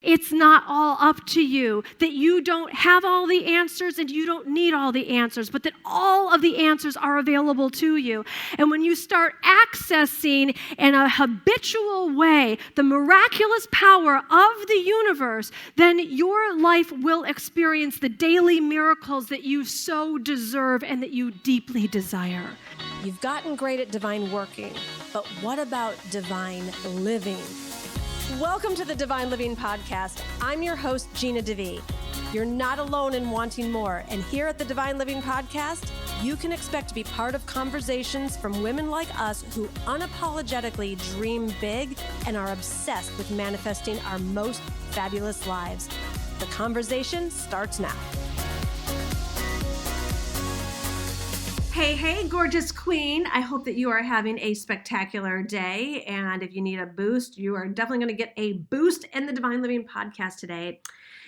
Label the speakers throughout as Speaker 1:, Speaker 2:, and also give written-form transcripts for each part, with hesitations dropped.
Speaker 1: It's not all up to you, that you don't have all the answers and you don't need all the answers, but that all of the answers are available to you. And when you start accessing in a habitual way the miraculous power of the universe, then your life will experience the daily miracles that you so deserve and that you deeply desire.
Speaker 2: You've gotten great at divine working, but what about divine living? Welcome to the Divine Living Podcast. I'm your host, Gina DeVee. You're not alone in wanting more, and here at the Divine Living Podcast, you can expect to be part of conversations from women like us who unapologetically dream big and are obsessed with manifesting our most fabulous lives. The conversation starts now.
Speaker 1: Hey, gorgeous queen. I hope that you are having a spectacular day. And if you need a boost, you are definitely going to get a boost in the Divine Living Podcast today.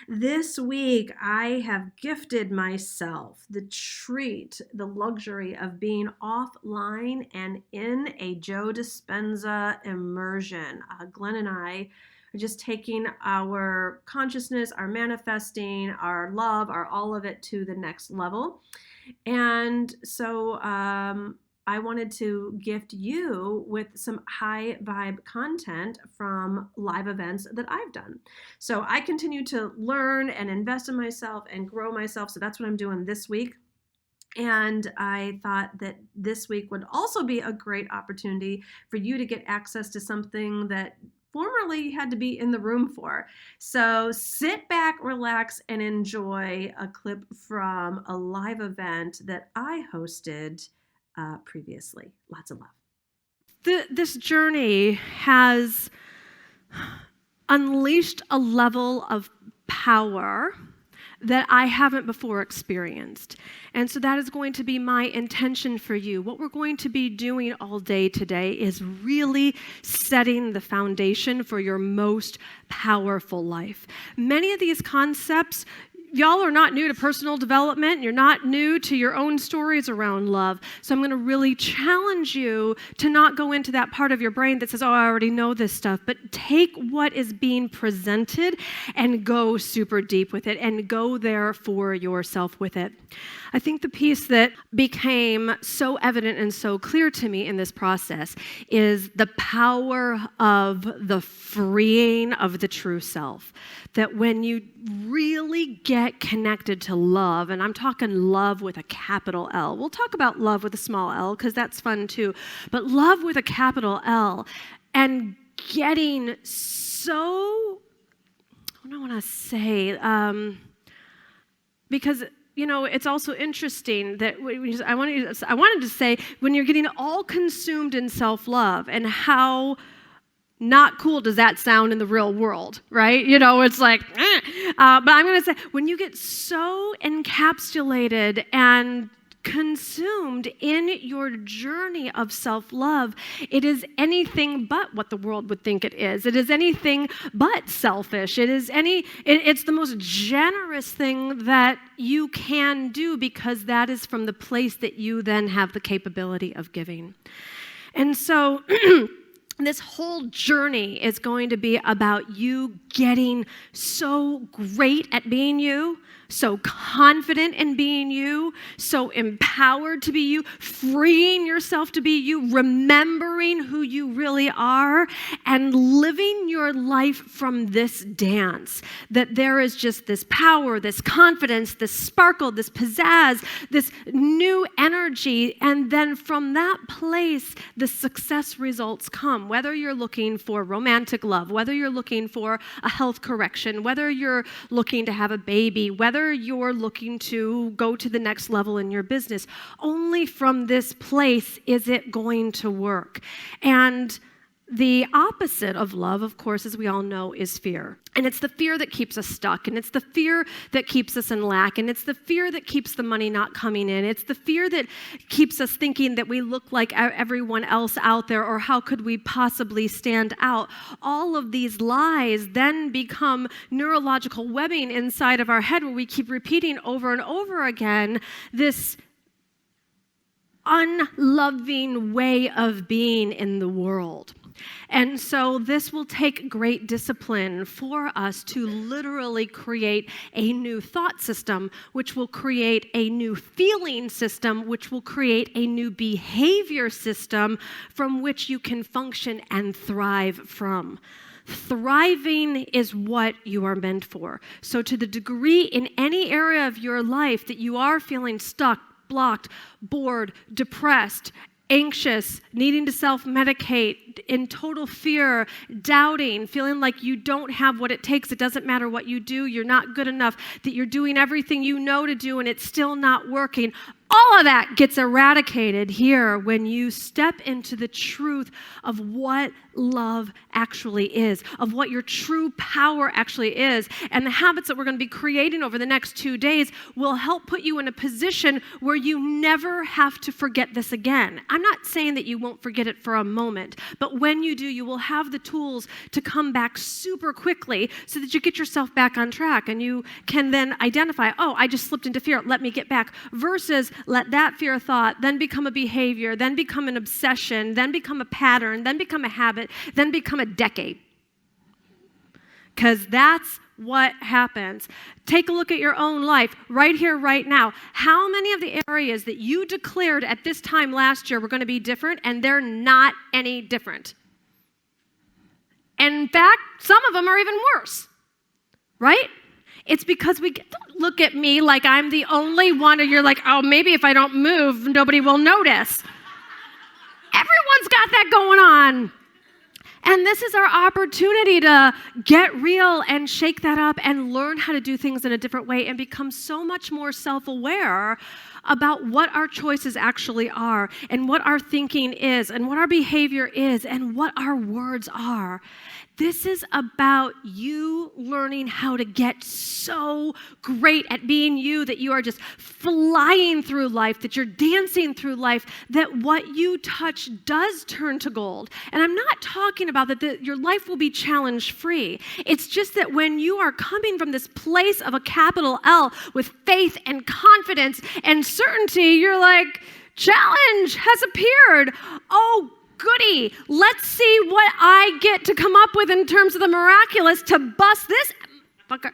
Speaker 1: This week, I have gifted myself the treat, the luxury of being offline and in a Joe Dispenza immersion. Glenn and I are just taking our consciousness, our manifesting, our love, our all of it to the next level. And so I wanted to gift you with some high vibe content from live events that I've done. So I continue to learn and invest in myself and grow myself. So that's what I'm doing this week. And I thought that this week would also be a great opportunity for you to get access to something that formerly you had to be in the room for. So sit back, relax, and enjoy a clip from a live event that I hosted previously. Lots of love. This journey has unleashed a level of power that I haven't before experienced. And so that is going to be my intention for you. What we're going to be doing all day today is really setting the foundation for your most powerful life. Many of these concepts, y'all are not new to personal development. You're not new to your own stories around love. So I'm going to really challenge you to not go into that part of your brain that says, oh, I already know this stuff, but take what is being presented and go super deep with it and go there for yourself with it. I think the piece that became so evident and so clear to me in this process is the power of the freeing of the true self. That when you really get connected to love, and I'm talking love with a capital L. We'll talk about love with a small l because that's fun too. But love with a capital L and getting so, what do I want to say? Because you know, it's also interesting that I wanted to say when you're getting all consumed in self-love and how not cool does that sound in the real world, right? You know, it's like, but I'm going to say when you get so encapsulated and consumed in your journey of self-love, it is anything but what the world would think it is. It is anything but selfish. It's the most generous thing that you can do because that is from the place that you then have the capability of giving. And so this whole journey is going to be about you getting so great at being you, so confident in being you, so empowered to be you, freeing yourself to be you, remembering who you really are, and living your life from this dance. That there is just this power, this confidence, this sparkle, this pizzazz, this new energy, and then from that place, the success results come. Whether you're looking for romantic love, whether you're looking for a health correction, whether you're looking to have a baby, whether you're looking to go to the next level in your business, only from this place is it going to work. And the opposite of love, of course, as we all know, is fear. And it's the fear that keeps us stuck. And it's the fear that keeps us in lack. And it's the fear that keeps the money not coming in. It's the fear that keeps us thinking that we look like everyone else out there, or how could we possibly stand out? All of these lies then become neurological webbing inside of our head where we keep repeating over and over again this unloving way of being in the world. And so this will take great discipline for us to literally create a new thought system, which will create a new feeling system, which will create a new behavior system from which you can function and thrive from. Thriving is what you are meant for. So to the degree in any area of your life that you are feeling stuck, blocked, bored, depressed, anxious, needing to self-medicate, in total fear, doubting, feeling like you don't have what it takes, it doesn't matter what you do, you're not good enough, that you're doing everything you know to do and it's still not working. All of that gets eradicated here when you step into the truth of what love actually is, of what your true power actually is. And the habits that we're going to be creating over the next 2 days will help put you in a position where you never have to forget this again. I'm not saying that you won't forget it for a moment, but when you do, you will have the tools to come back super quickly so that you get yourself back on track and you can then identify, oh, I just slipped into fear, let me get back, versus let that fear thought then become a behavior, then become an obsession, then become a pattern, then become a habit, then become a decade. Because that's what happens. Take a look at your own life right here, right now. How many of the areas that you declared at this time last year were going to be different and they're not any different? And in fact, some of them are even worse, right? It's because don't look at me like I'm the only one, or you're like, oh, maybe if I don't move, nobody will notice. Everyone's got that going on. And this is our opportunity to get real and shake that up and learn how to do things in a different way and become so much more self-aware about what our choices actually are and what our thinking is and what our behavior is and what our words are. This is about you learning how to get so great at being you that you are just flying through life, that you're dancing through life, that what you touch does turn to gold. And I'm not talking about that your life will be challenge-free. It's just that when you are coming from this place of a capital L with faith and confidence and certainty, you're like, challenge has appeared. Oh, goody, let's see what I get to come up with in terms of the miraculous to bust this fucker.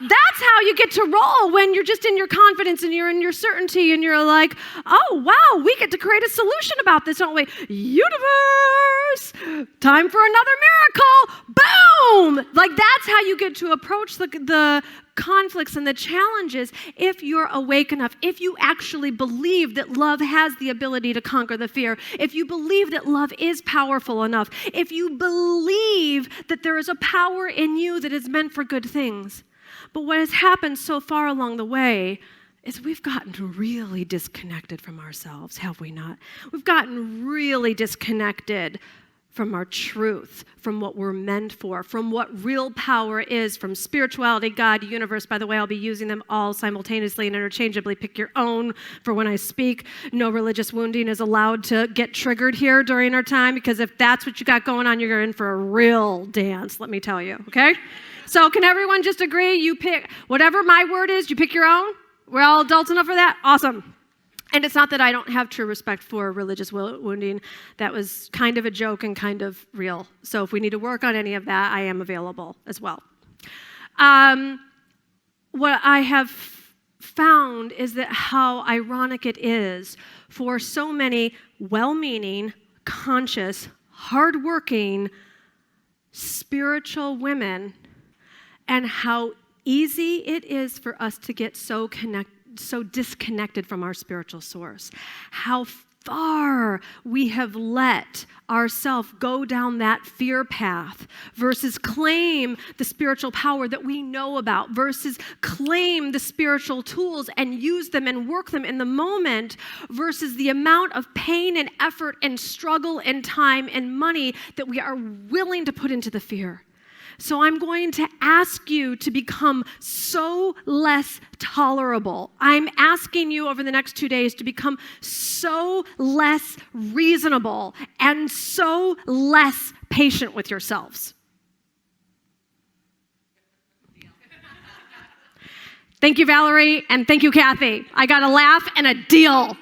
Speaker 1: That's how you get to roll when you're just in your confidence and you're in your certainty and you're like, oh, wow, we get to create a solution about this, don't we? Universe, time for another miracle. Boom! Like that's how you get to approach the conflicts and the challenges if you're awake enough, if you actually believe that love has the ability to conquer the fear, if you believe that love is powerful enough, if you believe that there is a power in you that is meant for good things. But what has happened so far along the way is we've gotten really disconnected from ourselves, have we not? We've gotten really disconnected from our truth, from what we're meant for, from what real power is, from spirituality, God, universe. By the way, I'll be using them all simultaneously and interchangeably. Pick your own for when I speak. No religious wounding is allowed to get triggered here during our time, because if that's what you got going on, you're in for a real dance, let me tell you, okay? So can everyone just agree? You pick whatever my word is, you pick your own? We're all adults enough for that? Awesome. And it's not that I don't have true respect for religious wounding. That was kind of a joke and kind of real. So if we need to work on any of that, I am available as well. What I have found is that how ironic it is for so many well-meaning, conscious, hardworking, spiritual women, and how easy it is for us to get so disconnected from our spiritual source. How far we have let ourselves go down that fear path versus claim the spiritual power that we know about, versus claim the spiritual tools and use them and work them in the moment, versus the amount of pain and effort and struggle and time and money that we are willing to put into the fear. So I'm going to ask you to become so less tolerable. I'm asking you over the next 2 days to become so less reasonable and so less patient with yourselves. Thank you, Valerie, and thank you, Kathy. I got a laugh and a deal.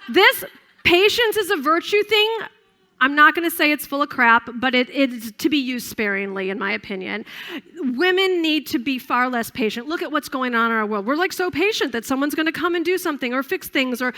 Speaker 1: This Patience is a virtue thing. I'm not going to say it's full of crap, but it's to be used sparingly, in my opinion. Women need to be far less patient. Look at what's going on in our world. We're like so patient that someone's going to come and do something or fix things or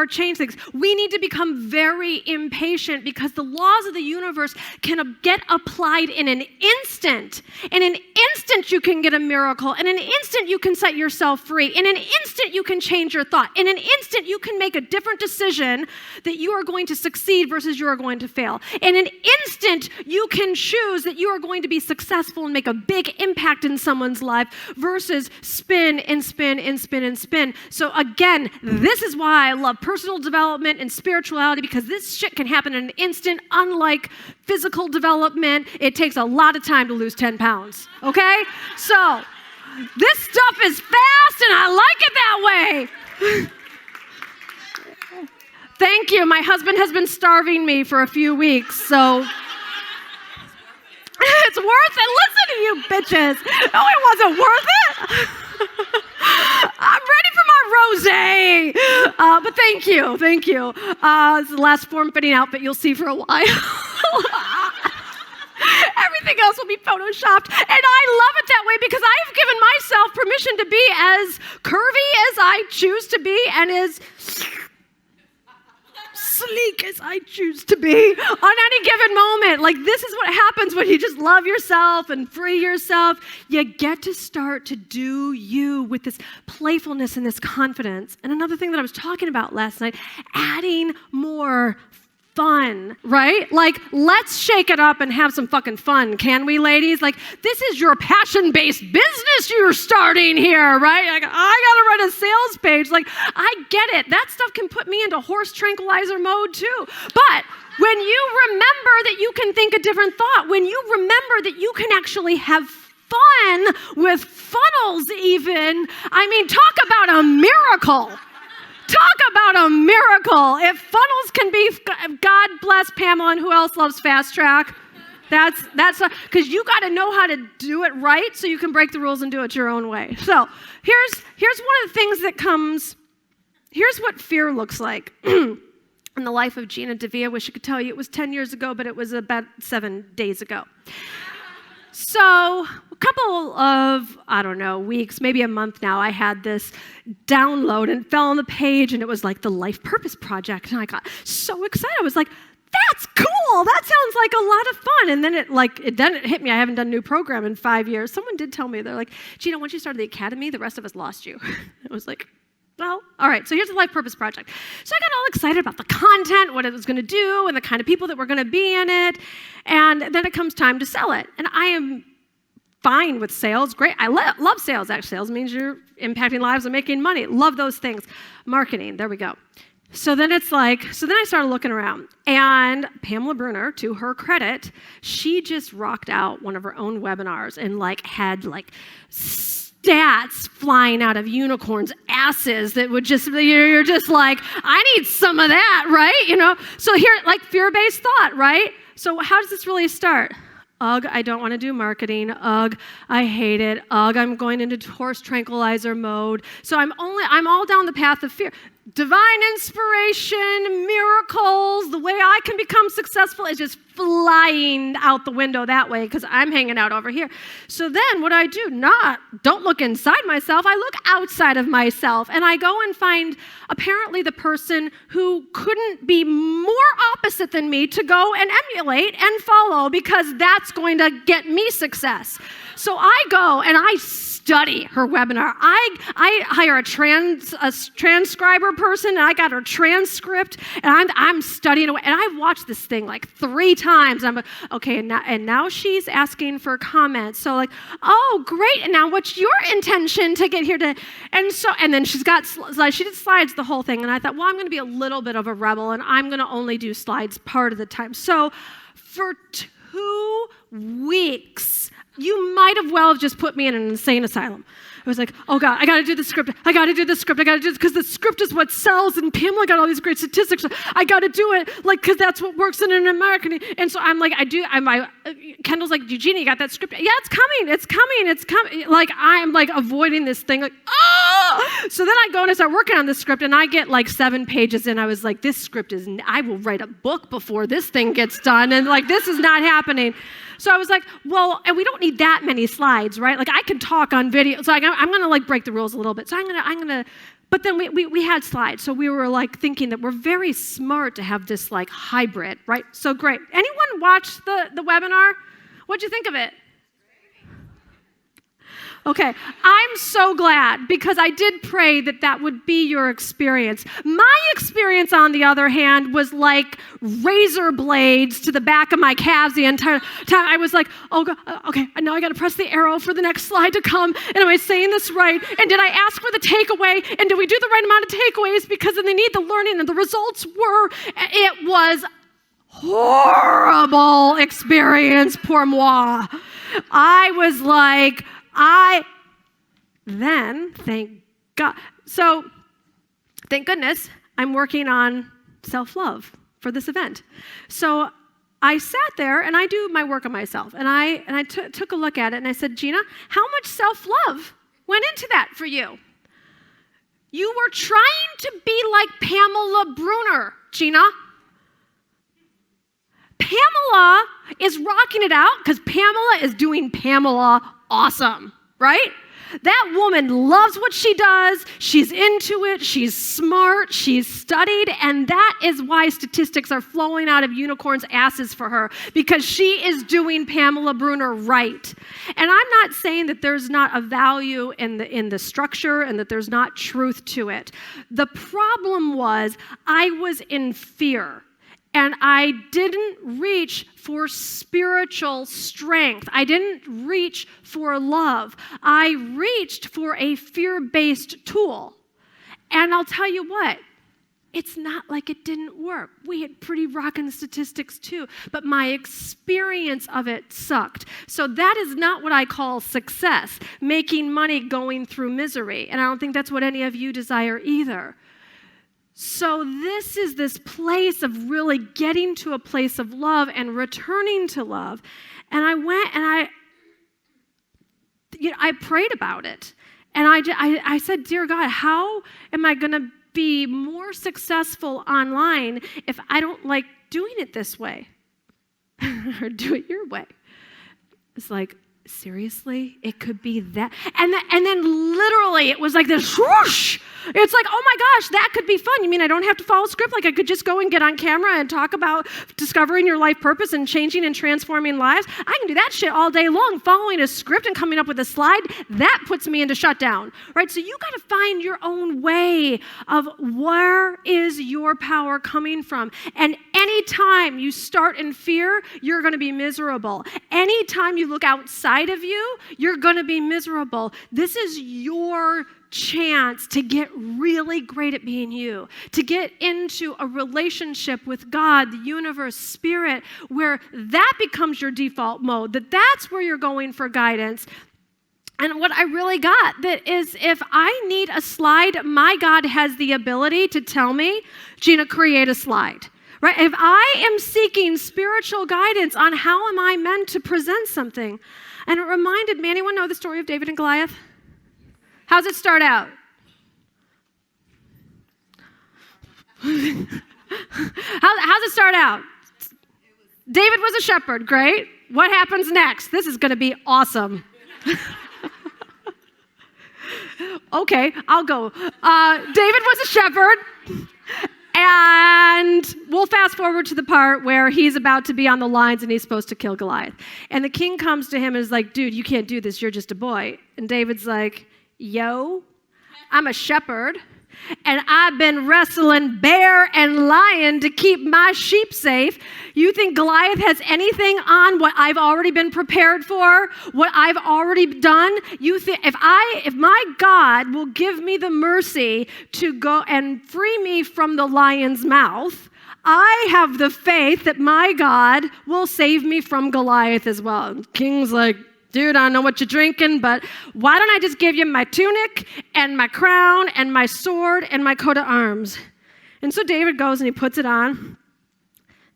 Speaker 1: change things. We need to become very impatient because the laws of the universe can get applied in an instant. In an instant, you can get a miracle. In an instant, you can set yourself free. In an instant, you can change your thought. In an instant, you can make a different decision that you are going to succeed versus you are going to fail. In an instant, you can choose that you are going to be successful and make a big impact in someone's life versus spin and spin and spin and spin. So again, this is why I love personal development and spirituality, because this shit can happen in an instant. Unlike physical development, it takes a lot of time to lose 10 pounds, okay? So this stuff is fast and I like it that way. Thank you. My husband has been starving me for a few weeks, so it's worth it. Listen to you bitches. No, it wasn't worth it. I'm ready for my rosé. But thank you. Thank you. This is the last form-fitting outfit you'll see for a while. Everything else will be photoshopped. And I love it that way because I've given myself permission to be as curvy as I choose to be and as sleek as I choose to be on any given moment. Like, this is what happens when you just love yourself and free yourself. You get to start to do you with this playfulness and this confidence. And another thing that I was talking about last night, adding more fun, right? Like, let's shake it up and have some fucking fun, can we, ladies? Like, this is your passion-based business you're starting here, right? Like, I gotta write a sales page. Like, I get it. That stuff can put me into horse tranquilizer mode too. But when you remember that you can think a different thought, when you remember that you can actually have fun with funnels even, I mean, talk about a miracle. Talk about a miracle. If funnels can be, God bless Pamela, and who else loves Fast Track? That's because you got to know how to do it right so you can break the rules and do it your own way. So here's one of the things that comes, here's what fear looks like in the life of Gina DeVee. I wish I could tell you it was 10 years ago, but it was about 7 days ago. So a couple of, weeks, maybe a month now, I had this download and fell on the page, and it was like the Life Purpose Project. And I got so excited. I was like, that's cool. That sounds like a lot of fun. And then it hit me. I haven't done a new program in 5 years. Someone did tell me, they're like, Gina, once you started the academy, the rest of us lost you. I was like, well, all right, so here's the Life Purpose Project. So I got all excited about the content, what it was going to do, and the kind of people that were going to be in it. And then it comes time to sell it. And I am fine with sales. Great. I love sales. Actually, sales means you're impacting lives and making money. Love those things. Marketing. There we go. So then I started looking around. And Pamela Bruner, to her credit, she just rocked out one of her own webinars and had stats flying out of unicorns' asses that would just, you're just like, I need some of that, right? So here, fear-based thought, right? So how does this really start? Ugh, I don't want to do marketing. Ugh, I hate it. Ugh, I'm going into horse tranquilizer mode. So I'm all down the path of fear. Divine inspiration, miracles, the way I can become successful is just flying out the window that way because I'm hanging out over here. So then what I do, don't look inside myself, I look outside of myself and I go and find apparently the person who couldn't be more opposite than me to go and emulate and follow because that's going to get me success. So I go and I study her webinar. I hire a transcriber person, and I got her transcript, and I'm studying away. And I've watched this thing 3 times. I'm like, okay, and now she's asking for comments. So oh, great. And now what's your intention to get here to? And then she did slides the whole thing. And I thought, well, I'm going to be a little bit of a rebel, and I'm going to only do slides part of the time. So for 2 weeks, you might have just put me in an insane asylum. I was like, oh God, I got to do the script. I got to do this because the script is what sells. And Pamela got all these great statistics. I got to do it because that's what works in an American. And so I'm like, Kendall's like, Eugenia, you got that script? Yeah, it's coming. I'm avoiding this thing. So then I go and I start working on this script, and I get like 7 pages in. I was like, this script I will write a book before this thing gets done, and like, this is not happening. So I was like, well, and we don't need that many slides, right? Like, I can talk on video. So I'm going to like break the rules a little bit. So I'm going to, but then we had slides. So we were like thinking that we're very smart to have this like hybrid, right? So great. Anyone watch the webinar? What'd you think of it? Okay, I'm so glad, because I did pray that that would be your experience. My experience, on the other hand, was like razor blades to the back of my calves the entire time. I was like, oh, God, okay, now I got to press the arrow for the next slide to come, and am I saying this right? And did I ask for the takeaway? And did we do the right amount of takeaways? Because then they need the learning, and the results were, it was horrible experience, pour moi. I was like, thank God. So, thank goodness, I'm working on self-love for this event. So, I sat there and I do my work on myself, and I took a look at it, and I said, Gina, how much self-love went into that for you? You were trying to be like Pamela Brunner, Gina. Pamela is rocking it out because Pamela is doing Pamela awesome, right? That woman loves what she does. She's into it. She's smart. She's studied. And that is why statistics are flowing out of unicorns' asses for her, because she is doing Pamela Brunner right. And I'm not saying that there's not a value in the structure and that there's not truth to it. The problem was I was in fear. And I didn't reach for spiritual strength. I didn't reach for love. I reached for a fear-based tool. And I'll tell you what, it's not like it didn't work. We had pretty rockin' statistics too, but my experience of it sucked. So that is not what I call success, making money going through misery. And I don't think that's what any of you desire either. So this is this place of really getting to a place of love and returning to love. And I went and I prayed about it. And I said, dear God, how am I going to be more successful online if I don't like doing it this way? Or do it your way. It's like, seriously? It could be that? And then literally it was like this whoosh. It's like, oh my gosh, that could be fun. You mean I don't have to follow a script? Like I could just go and get on camera and talk about discovering your life purpose and changing and transforming lives? I can do that shit all day long. Following a script and coming up with a slide, that puts me into shutdown, right? So you got to find your own way of where is your power coming from. And anytime you start in fear, you're going to be miserable. Anytime you look outside of you, you're going to be miserable. This is your chance to get really great at being you, to get into a relationship with God, the universe, spirit, where that becomes your default mode, that's where you're going for guidance. And what I really got that is if I need a slide, my God has the ability to tell me, Gina, create a slide. Right? If I am seeking spiritual guidance on how am I meant to present something. And it reminded me, anyone know the story of David and Goliath? How's it start out? How's it start out? David was a shepherd, great. What happens next? This is going to be awesome. Okay, I'll go. David was a shepherd, and we'll fast forward to the part where he's about to be on the lines and he's supposed to kill Goliath. And the king comes to him and is like, dude, you can't do this. You're just a boy. And David's like, yo, I'm a shepherd, and I've been wrestling bear and lion to keep my sheep safe. You think Goliath has anything on what I've already been prepared for, what I've already done? You think if my God will give me the mercy to go and free me from the lion's mouth, I have the faith that my God will save me from Goliath as well. And King's like, dude, I don't know what you're drinking, but why don't I just give you my tunic and my crown and my sword and my coat of arms? And so David goes and he puts it on.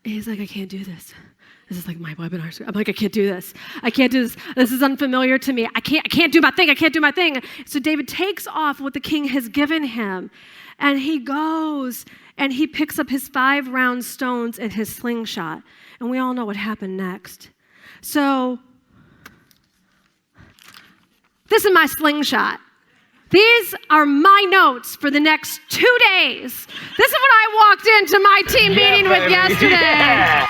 Speaker 1: And he's like, I can't do this. This is like my webinar script. I'm like, I can't do this. I can't do this. This is unfamiliar to me. I can't do my thing. I can't do my thing. So David takes off what the king has given him, and he goes and he picks up his 5 round stones and his slingshot. And we all know what happened next. So this is my slingshot. These are my notes for the next 2 days. This is what I walked into my team meeting with yesterday. Yeah.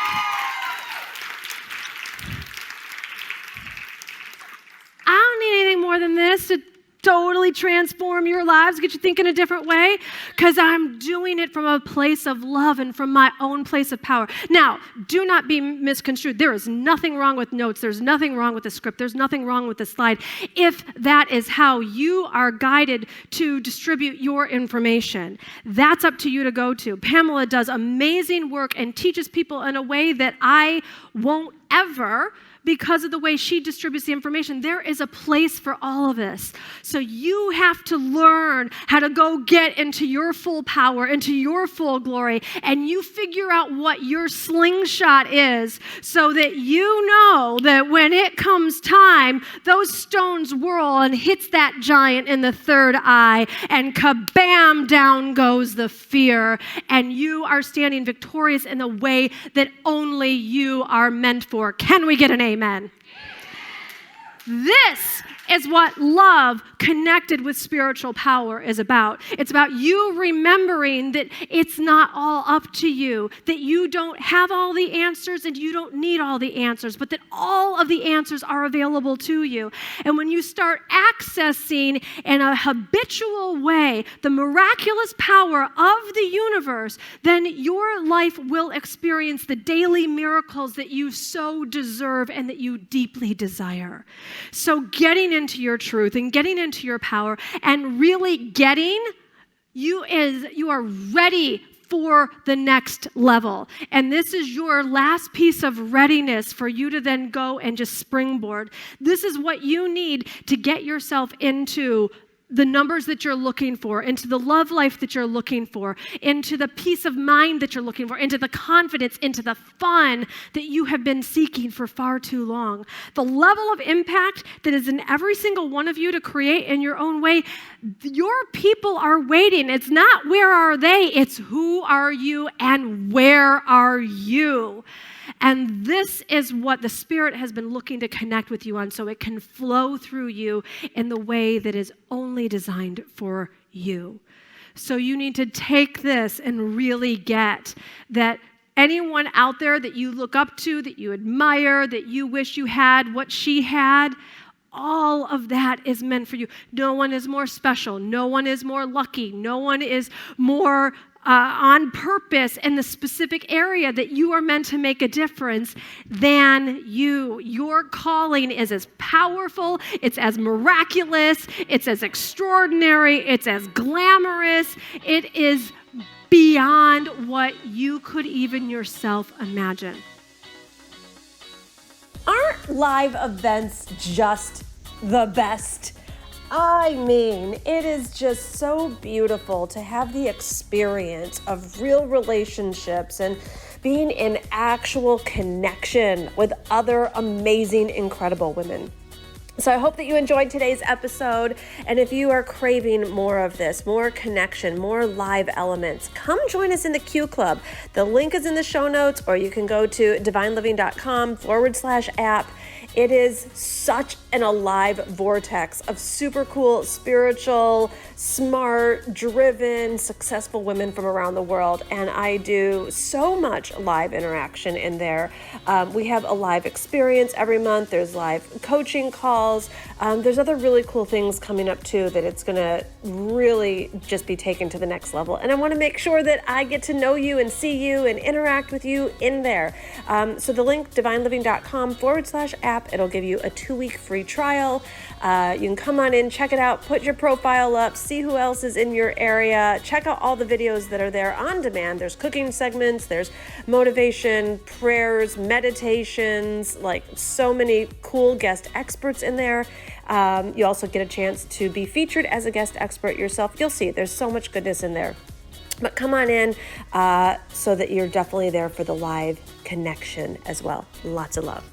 Speaker 1: I don't need anything more than this to totally transform your lives, get you thinking a different way, because I'm doing it from a place of love and from my own place of power. Now, do not be misconstrued. There is nothing wrong with notes. There's nothing wrong with the script. There's nothing wrong with the slide. If that is how you are guided to distribute your information, that's up to you to go to. Pamela does amazing work and teaches people in a way that I won't ever, because of the way she distributes the information. There is a place for all of this. So you have to learn how to go get into your full power, into your full glory, and you figure out what your slingshot is so that you know that when it comes time, those stones whirl and hits that giant in the third eye, and kabam, down goes the fear, and you are standing victorious in the way that only you are meant for. Can we get an amen? Amen. This is what love connected with spiritual power is about. It's about you remembering that it's not all up to you, that you don't have all the answers and you don't need all the answers, but that all of the answers are available to you. And when you start accessing in a habitual way the miraculous power of the universe, then your life will experience the daily miracles that you so deserve and that you deeply desire. So getting into your truth and getting into your power and really getting you are ready for the next level. And this is your last piece of readiness for you to then go and just springboard. This is what you need to get yourself into the numbers that you're looking for, into the love life that you're looking for, into the peace of mind that you're looking for, into the confidence, into the fun that you have been seeking for far too long. The level of impact that is in every single one of you to create in your own way, your people are waiting. It's not where are they, it's who are you and where are you? And this is what the Spirit has been looking to connect with you on so it can flow through you in the way that is only designed for you. So you need to take this and really get that anyone out there that you look up to, that you admire, that you wish you had what she had, all of that is meant for you. No one is more special. No one is more lucky. No one is more on purpose in the specific area that you are meant to make a difference than you. Your calling is as powerful, it's as miraculous, it's as extraordinary, it's as glamorous, it is beyond what you could even yourself imagine.
Speaker 2: Aren't live events just the best? I mean, it is just so beautiful to have the experience of real relationships and being in actual connection with other amazing, incredible women. So I hope that you enjoyed today's episode. And if you are craving more of this, more connection, more live elements, come join us in the Q Club. The link is in the show notes, or you can go to divineliving.com/app. It is such an alive vortex of super cool, spiritual, smart, driven, successful women from around the world. And I do so much live interaction in there. We have a live experience every month. There's live coaching calls. There's other really cool things coming up too that it's going to really just be taken to the next level. And I want to make sure that I get to know you and see you and interact with you in there. So the link, divineliving.com/app, it'll give you a 2-week free trial. You can come on in, check it out, put your profile up, see who else is in your area, check out all the videos that are there on demand. There's cooking segments, there's motivation, prayers, meditations, like so many cool guest experts in there. You also get a chance to be featured as a guest expert yourself. You'll see, there's so much goodness in there. But come on in so that you're definitely there for the live connection as well. Lots of love.